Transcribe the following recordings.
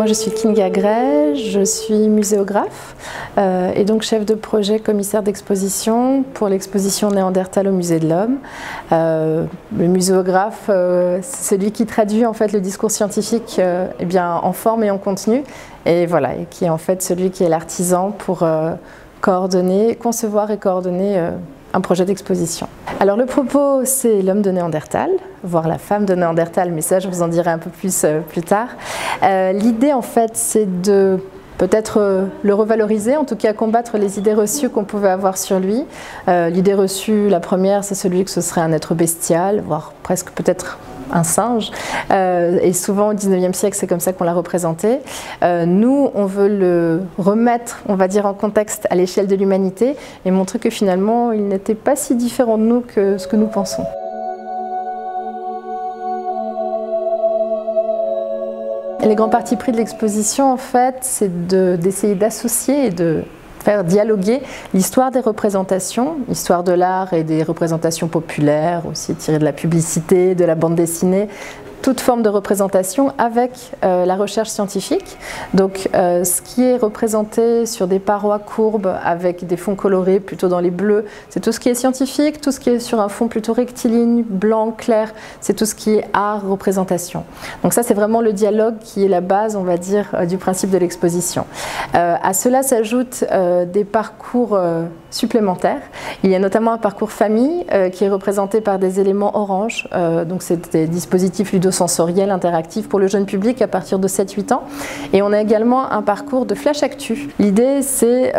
Moi je suis Kinga Gray, je suis muséographe et donc chef de projet commissaire d'exposition pour l'exposition Néandertal au Musée de l'Homme. Le muséographe, c'est celui qui traduit en fait le discours scientifique eh bien, en forme et en contenu, et voilà, et qui est en fait celui qui est l'artisan pour coordonner, concevoir et coordonner un projet d'exposition. Alors le propos, c'est l'homme de Néandertal, voire la femme de Néandertal, mais ça je vous en dirai un peu plus plus tard. L'idée en fait, c'est de peut-être le revaloriser, en tout cas combattre les idées reçues qu'on pouvait avoir sur lui. L'idée reçue, la première, c'est celui que ce serait un être bestial, voire presque peut-être un singe, et souvent au 19e siècle c'est comme ça qu'on l'a représenté. Nous on veut le remettre, on va dire, en contexte à l'échelle de l'humanité et montrer que finalement il n'était pas si différent de nous que ce que nous pensons. Les grands partis pris de l'exposition en fait c'est d'essayer d'associer et de faire dialoguer l'histoire des représentations, l'histoire de l'art et des représentations populaires, aussi tirées de la publicité, de la bande dessinée, toute forme de représentation avec la recherche scientifique. Donc ce qui est représenté sur des parois courbes avec des fonds colorés plutôt dans les bleus, c'est tout ce qui est scientifique. Tout ce qui est sur un fond plutôt rectiligne, blanc, clair, c'est tout ce qui est art, représentation. Donc ça c'est vraiment le dialogue qui est la base, on va dire, du principe de l'exposition. À cela s'ajoutent des parcours supplémentaires. Il y a notamment un parcours famille qui est représenté par des éléments orange, donc c'est des dispositifs ludosensoriels interactifs pour le jeune public à partir de 7-8 ans. Et on a également un parcours de flash actu. L'idée c'est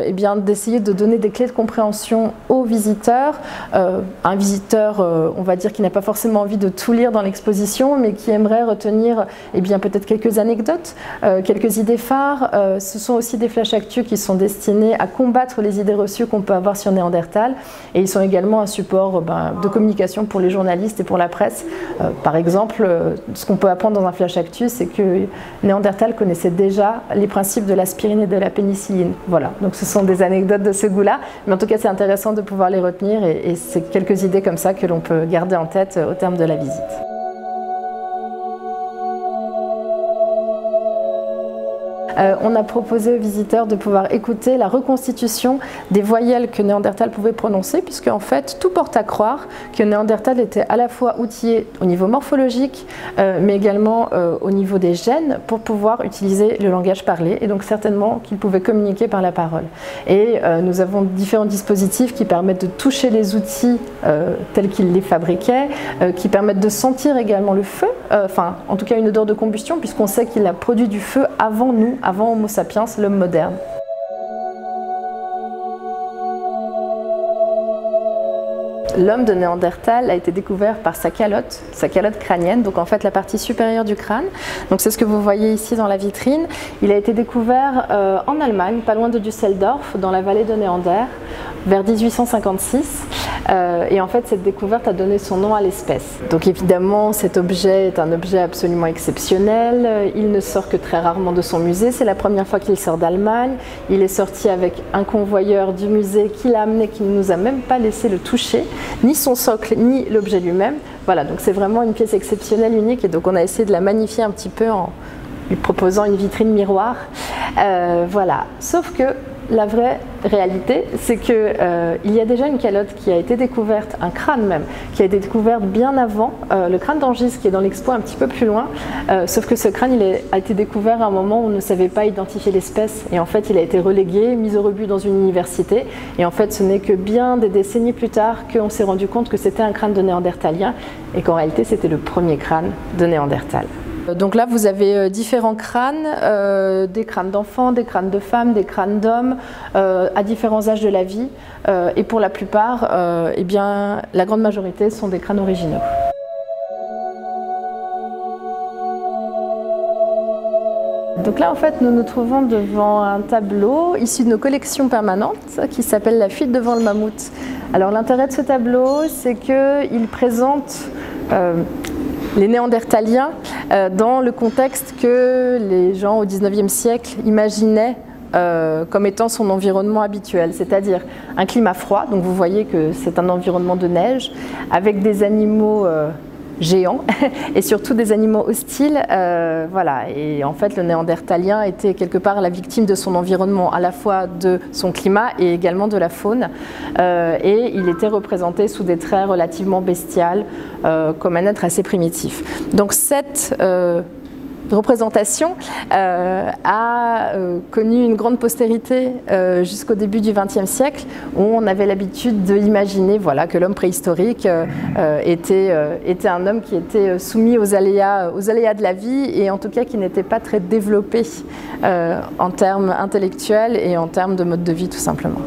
eh bien d'essayer de donner des clés de compréhension aux visiteurs. Un visiteur, on va dire, qui n'a pas forcément envie de tout lire dans l'exposition, mais qui aimerait retenir eh bien peut-être quelques anecdotes, quelques idées phares. Ce sont aussi des flash actu qui sont destinés à combattre les idées reçues qu'on peut avoir sur Néandertal, et ils sont également un support de communication pour les journalistes et pour la presse. Par exemple, ce qu'on peut apprendre dans un flash actu, c'est que Néandertal connaissait déjà les principes de l'aspirine et de la pénicilline. Voilà, donc ce sont des anecdotes de ce goût-là, mais en tout cas c'est intéressant de pouvoir les retenir, et c'est quelques idées comme ça que l'on peut garder en tête au terme de la visite. On a proposé aux visiteurs de pouvoir écouter la reconstitution des voyelles que Néandertal pouvait prononcer, puisque en fait tout porte à croire que Néandertal était à la fois outillé au niveau morphologique, mais également au niveau des gènes pour pouvoir utiliser le langage parlé, et donc certainement qu'il pouvait communiquer par la parole. Et nous avons différents dispositifs qui permettent de toucher les outils tels qu'il les fabriquait, qui permettent de sentir également le feu, enfin en tout cas une odeur de combustion, puisqu'on sait qu'il a produit du feu avant nous, avant Homo sapiens, l'homme moderne. L'homme de Néandertal a été découvert par sa calotte crânienne, donc en fait la partie supérieure du crâne. Donc c'est ce que vous voyez ici dans la vitrine. Il a été découvert en Allemagne, pas loin de Düsseldorf, dans la vallée de Néander, vers 1856. Et en fait cette découverte a donné son nom à l'espèce. Donc évidemment cet objet est un objet absolument exceptionnel. Il ne sort que très rarement de son musée. C'est la première fois qu'il sort d'Allemagne. Il est sorti avec un convoyeur du musée qui l'a amené, qui ne nous a même pas laissé le toucher, ni son socle, ni l'objet lui-même. Voilà, donc c'est vraiment une pièce exceptionnelle, unique, et donc on a essayé de la magnifier un petit peu en lui proposant une vitrine miroir. Voilà, sauf que la vraie réalité, c'est qu'il y a déjà une calotte qui a été découverte, un crâne même, qui a été découverte bien avant, le crâne d'Angis qui est dans l'expo un petit peu plus loin, sauf que ce crâne a été découvert à un moment où on ne savait pas identifier l'espèce, et en fait il a été relégué, mis au rebut dans une université, et en fait ce n'est que bien des décennies plus tard qu'on s'est rendu compte que c'était un crâne de Néandertalien, et qu'en réalité c'était le premier crâne de Néandertal. Donc là vous avez différents crânes, des crânes d'enfants, des crânes de femmes, des crânes d'hommes, à différents âges de la vie, et pour la plupart, eh bien, la grande majorité sont des crânes originaux. Donc là en fait nous nous trouvons devant un tableau issu de nos collections permanentes qui s'appelle La fuite devant le mammouth. Alors l'intérêt de ce tableau, c'est qu'il présente les Néandertaliens dans le contexte que les gens au 19e siècle imaginaient comme étant son environnement habituel, c'est-à-dire un climat froid, donc vous voyez que c'est un environnement de neige, avec des animaux géants et surtout des animaux hostiles. Voilà. Et en fait, le néandertalien était quelque part la victime de son environnement, à la fois de son climat et également de la faune. Et il était représenté sous des traits relativement bestials, comme un être assez primitif. Donc cette représentation a connu une grande postérité jusqu'au début du XXe siècle, où on avait l'habitude d'imaginer voilà, que l'homme préhistorique était un homme qui était soumis aux aléas de la vie et en tout cas qui n'était pas très développé en termes intellectuels et en termes de mode de vie tout simplement.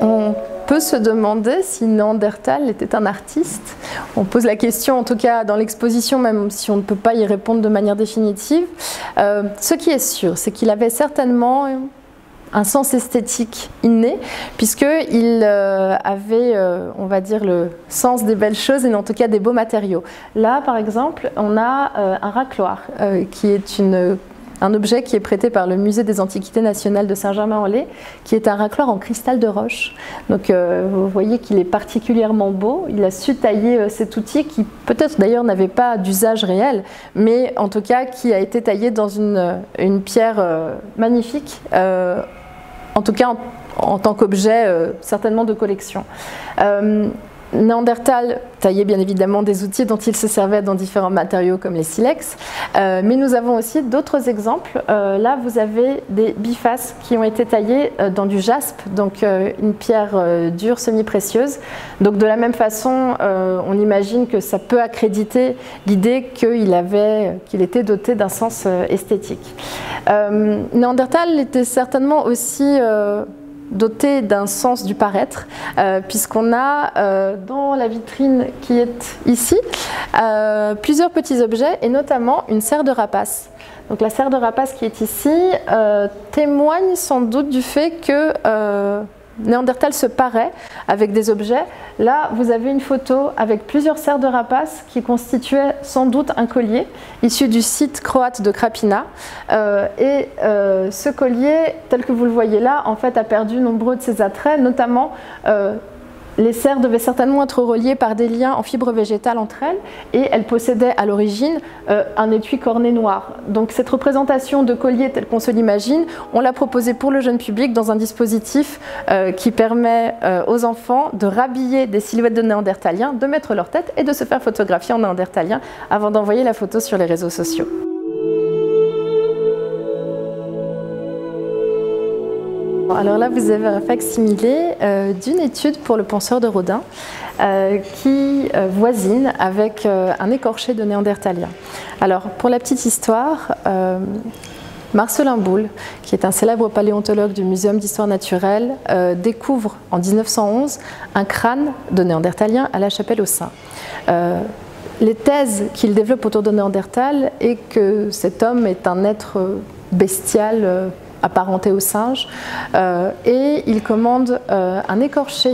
On peut se demander si Néandertal était un artiste. On pose la question, en tout cas dans l'exposition, même si on ne peut pas y répondre de manière définitive. Ce qui est sûr, c'est qu'il avait certainement un sens esthétique inné, puisqu'il avait, on va dire, le sens des belles choses et en tout cas des beaux matériaux. Là, par exemple, on a un racloir, qui est un objet qui est prêté par le Musée des Antiquités nationales de Saint-Germain-en-Laye, qui est un racloir en cristal de roche. Donc vous voyez qu'il est particulièrement beau. Il a su tailler cet outil qui peut-être d'ailleurs n'avait pas d'usage réel, mais en tout cas qui a été taillé dans une pierre magnifique, en tout cas en tant qu'objet certainement de collection. Néandertal taillait bien évidemment des outils dont il se servait dans différents matériaux comme les silex, mais nous avons aussi d'autres exemples. Là vous avez des bifaces qui ont été taillés dans du jaspe, donc une pierre dure semi-précieuse. Donc de la même façon, on imagine que ça peut accréditer l'idée qu'il était doté d'un sens esthétique. Néandertal était certainement aussi doté d'un sens du paraître, puisqu'on a dans la vitrine qui est ici plusieurs petits objets et notamment une serre de rapace. Donc la serre de rapace qui est ici témoigne sans doute du fait que Néandertal se parait avec des objets. Là, vous avez une photo avec plusieurs serres de rapaces qui constituaient sans doute un collier issu du site croate de Krapina. Ce collier, tel que vous le voyez là, en fait, a perdu nombreux de ses attraits, notamment les serres devaient certainement être reliées par des liens en fibre végétale entre elles et elles possédaient à l'origine un étui corné noir. Donc cette représentation de collier telle qu'on se l'imagine, on l'a proposée pour le jeune public dans un dispositif qui permet aux enfants de rhabiller des silhouettes de néandertaliens, de mettre leur tête et de se faire photographier en néandertalien avant d'envoyer la photo sur les réseaux sociaux. Alors là, vous avez un facsimilé d'une étude pour le penseur de Rodin qui voisine avec un écorché de néandertalien. Alors, pour la petite histoire, Marcellin Boule, qui est un célèbre paléontologue du Muséum d'histoire naturelle, découvre en 1911 un crâne de néandertalien à la Chapelle-aux-Saints. Les thèses qu'il développe autour de Néandertal est que cet homme est un être bestial, apparenté au singe, et il commande un écorché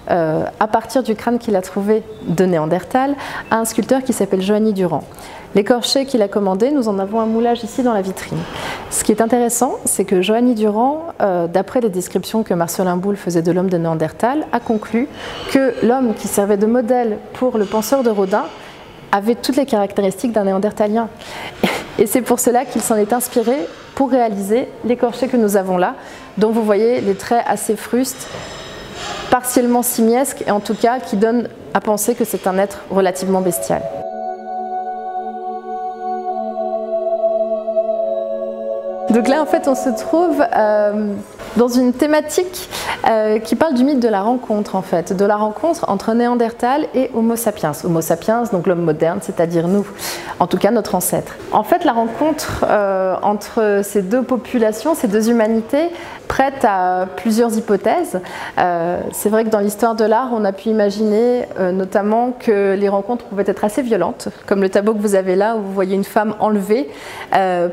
à partir du crâne qu'il a trouvé de Néandertal à un sculpteur qui s'appelle Johanny Durand. L'écorché qu'il a commandé, nous en avons un moulage ici dans la vitrine. Ce qui est intéressant, c'est que Johanny Durand, d'après les descriptions que Marcellin Boule faisait de l'homme de Néandertal, a conclu que l'homme qui servait de modèle pour le penseur de Rodin avait toutes les caractéristiques d'un néandertalien. Et c'est pour cela qu'il s'en est inspiré pour réaliser l'écorché que nous avons là, dont vous voyez les traits assez frustes, partiellement simiesques, et en tout cas qui donnent à penser que c'est un être relativement bestial. Donc là, en fait, on se trouve dans une thématique qui parle du mythe de la rencontre, en fait, de la rencontre entre Néandertal et Homo sapiens. Homo sapiens, donc l'homme moderne, c'est-à-dire nous, en tout cas notre ancêtre. En fait, la rencontre entre ces deux populations, ces deux humanités, prête à plusieurs hypothèses. C'est vrai que dans l'histoire de l'art, on a pu imaginer notamment que les rencontres pouvaient être assez violentes, comme le tableau que vous avez là, où vous voyez une femme enlevée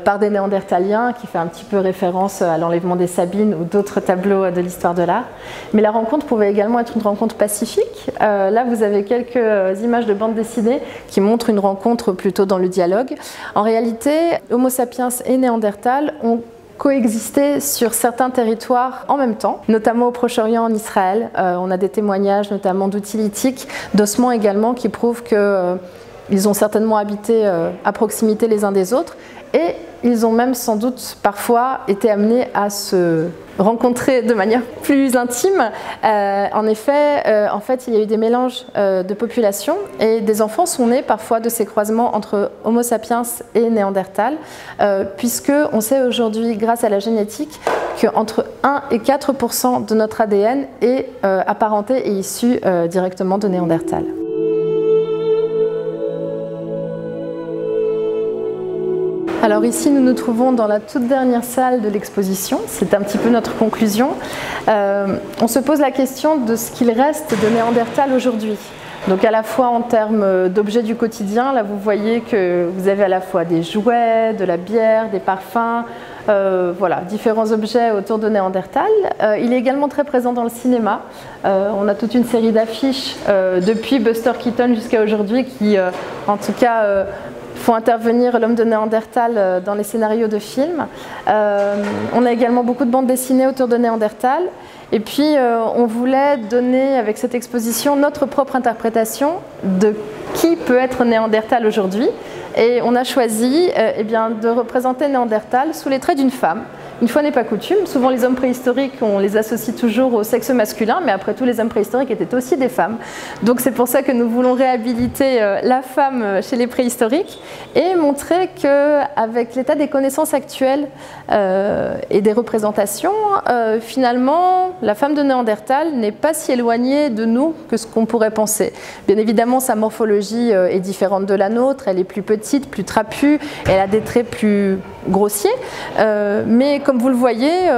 par des Néandertaliens, qui fait un petit peu référence à l'enlèvement des Sabines ou d'autres tableaux de l'histoire de l'art. Mais la rencontre pouvait également être une rencontre pacifique. Là, vous avez quelques images de bande dessinée qui montrent une rencontre plutôt dans le dialogue. En réalité, Homo sapiens et Néandertal ont coexister sur certains territoires en même temps, notamment au Proche-Orient, en Israël. On a des témoignages notamment d'outils lithiques, d'ossements également, qui prouvent qu'ils ont certainement habité à proximité les uns des autres. Et ils ont même sans doute parfois été amenés à se rencontrer de manière plus intime. En fait, il y a eu des mélanges de populations et des enfants sont nés parfois de ces croisements entre Homo sapiens et Néandertal, puisque on sait aujourd'hui, grâce à la génétique, qu'entre 1 et 4% de notre ADN est apparenté et issu directement de Néandertal. Alors ici, nous nous trouvons dans la toute dernière salle de l'exposition. C'est un petit peu notre conclusion. On se pose la question de ce qu'il reste de Néandertal aujourd'hui. Donc à la fois en termes d'objets du quotidien, là vous voyez que vous avez à la fois des jouets, de la bière, des parfums, voilà, différents objets autour de Néandertal. Il est également très présent dans le cinéma. On a toute une série d'affiches depuis Buster Keaton jusqu'à aujourd'hui qui, en tout cas, font intervenir l'homme de Néandertal dans les scénarios de films. On a également beaucoup de bandes dessinées autour de Néandertal. Et puis, on voulait donner, avec cette exposition, notre propre interprétation de qui peut être Néandertal aujourd'hui. Et on a choisi de représenter Néandertal sous les traits d'une femme. Une fois n'est pas coutume, souvent les hommes préhistoriques, on les associe toujours au sexe masculin, mais après tout, les hommes préhistoriques étaient aussi des femmes. Donc c'est pour ça que nous voulons réhabiliter la femme chez les préhistoriques et montrer qu'avec l'état des connaissances actuelles et des représentations, finalement, la femme de Néandertal n'est pas si éloignée de nous que ce qu'on pourrait penser. Bien évidemment, sa morphologie est différente de la nôtre, elle est plus petite, plus trapue, elle a des traits plus grossiers, mais comme vous le voyez,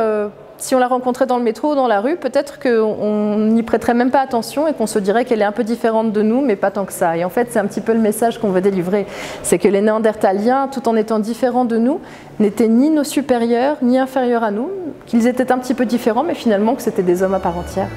si on la rencontrait dans le métro ou dans la rue, peut-être qu'on n'y prêterait même pas attention et qu'on se dirait qu'elle est un peu différente de nous, mais pas tant que ça. Et en fait, c'est un petit peu le message qu'on veut délivrer. C'est que les Néandertaliens, tout en étant différents de nous, n'étaient ni nos supérieurs, ni inférieurs à nous, qu'ils étaient un petit peu différents, mais finalement que c'était des hommes à part entière.